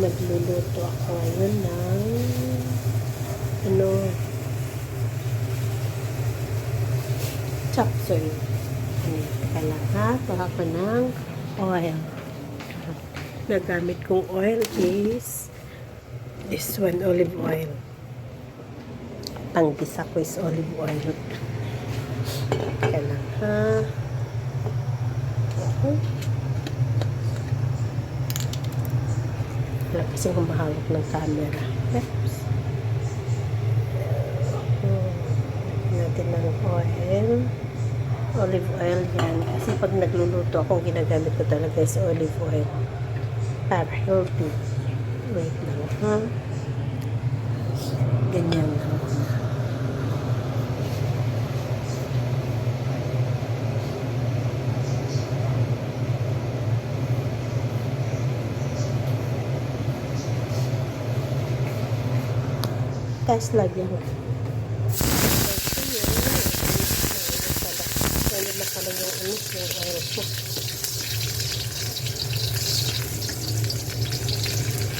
Nagluluto ako ngayon ng chop suey. Teka lang ha, kuha ko ng oil. Nagamit kong oil is this one, olive oil. Panggisa ko is olive oil. Teka lang ha. Wala kasi humahawak ng camera. Oops. Natin ng oil. Olive oil yan. Kasi pag nagluluto ako, ginagamit ko talaga is olive oil. Para healthy. Wait lang ha. Ganyan lang. Tapos lagyan ko. Wala na pala yung oil ko.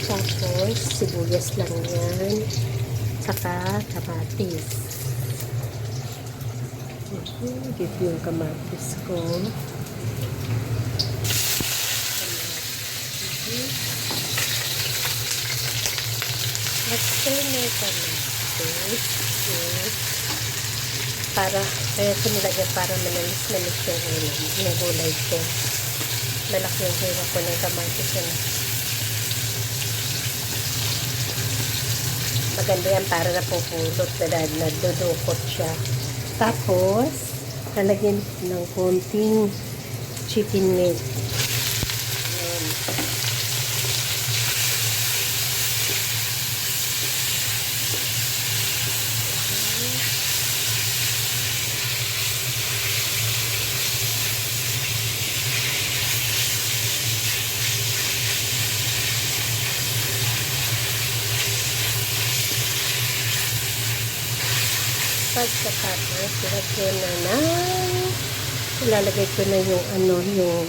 Tapos, sibuyas lang yan. Saka, kamatis. Give yung kamatis ko. After na kamatis, kaya ko nilagyan para manalis-nalis yung gulay ko. Malaki yung hirap ko ng kamatis yan. Maganda yan para napupulot na nadudukot siya. Tapos, lalagyan ng konting chicken meat. Ayan. Pagkatapos, ilalagay ko na yung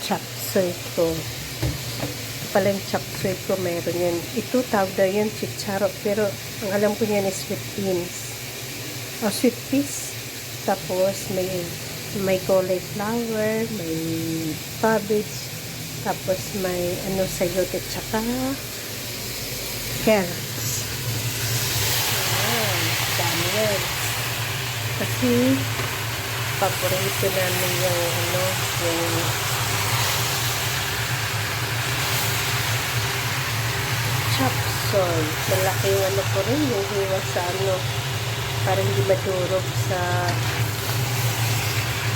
chop suey ko. Pala yung chop suey ko, mayroon yan. Ito, tawag na yan, chicharo. Pero, ang alam ko yan is sweet beans. O, sweet peas. Tapos, may cauliflower, may cabbage. Tapos, may sayote, tsaka carrots. Yan. Kasi paborito namin yung chop suey. Malaki yung ko rin, yung hiwa sa para hindi madurog sa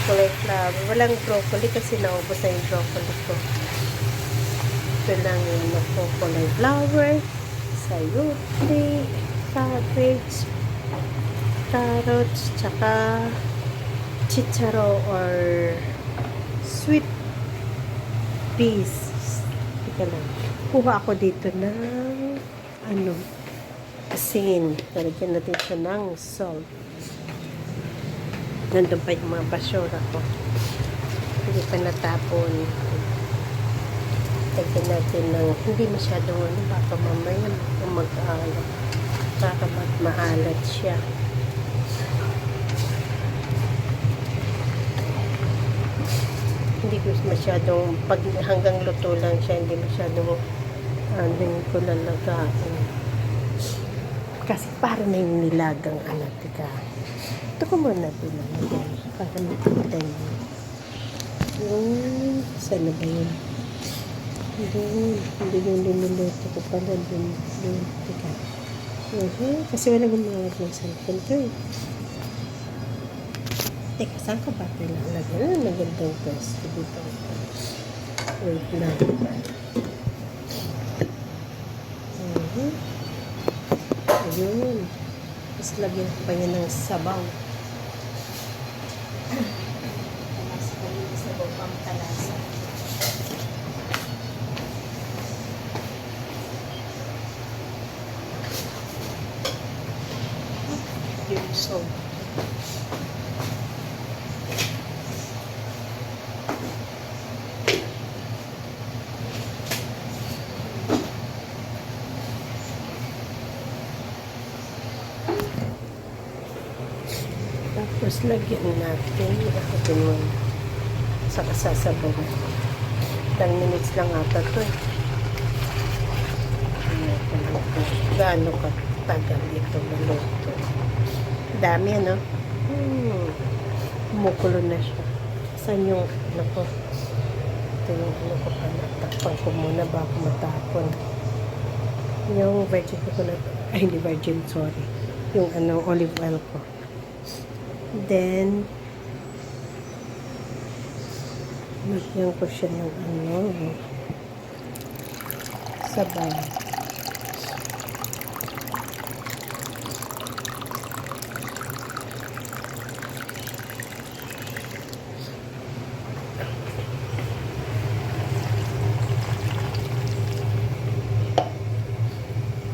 cauliflower. Walang broccoli kasi naubos na yung broccoli ko. Ito lang yung cauliflower, sayote, cabbage, carrots, tsaka chicharo or sweet peas. Tika lang. Kuha ako dito ng asin. Lalagyan natin siya ng salt. Nandun pa yung mga basura ko. Hindi pa natapon. Lagyan natin ng hindi masyadong baka mamaya mag-aalat. Baka maalat siya. Hindi ko masyadong, pag hanggang luto lang siya, hindi masyadong ko lalagaan. Kasi para na yung nilagang tika. Ito ko muna pinalagyan para makita niyo. Saan na ba yun? Hindi yung linuluto ko pala dun. Tika. Kasi wala gumawag ng cellphone ko eh. Teka, saan ka ba pinalagyan? Magandang pwesto dito. Wait lang. Ayun. Tapos lagyan ko pa yan ng sabaw. Talasa ko yung sabaw pang talasa. Yung soap. Tapos lagyan natin. Ilahatin mo sa kasasabaw. 10 minutes lang ata to eh. Gaano ka tagal ito maluto. Dami ano? Kumukulo na siya. Saan yung ano ko? Ito yung ano ko pa. Takpan ko muna bago matapon. Yung virgin coconut. Ay, hindi virgin, sorry. Yung ano, olive oil ko. Then, magyan ko siya ng ano, sabaw.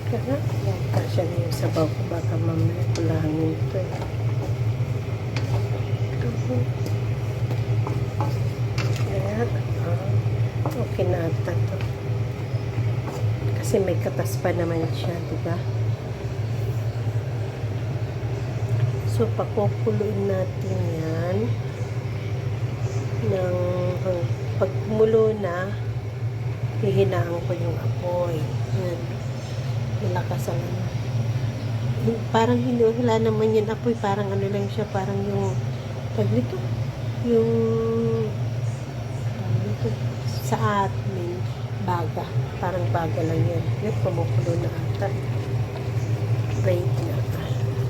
Kaya, kasya na yung sabaw ko. Baka mamaya kulangin ito eh. Kaya, okay na ata to. Kasi may katas pa naman siya, diba? So, pakukuluin natin yan. Pag kumulo na, hihinaan ko yung apoy. Yan. Malakas ang ano. Parang hindi, wala naman yan apoy. Parang ano lang siya, parang yung paglito. Yung sa atin, baga. Parang baga lang yan. Yan, kumukulo na ata. Wait na.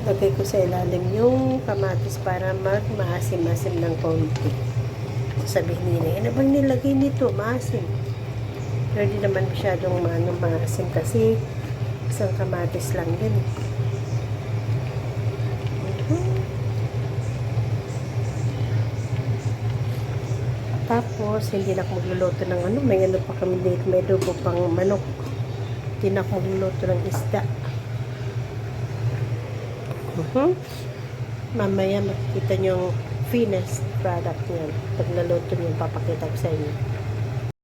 Lagay ko sa ilalim yung kamatis para maasim-asim ng konti. Sabihin nila, ano bang nilagay nito? Maasim. Pero di naman masyadong maasim kasi isang kamatis lang yan. Tapos, hindi na ako magluluto ng ano. May ano pa kami dito. May dugo pang manok. Hindi na ako magluluto ng isda. Mamaya makikita nyo yung finished product niyan. Pag naluto nyo, papakita ko sa inyo.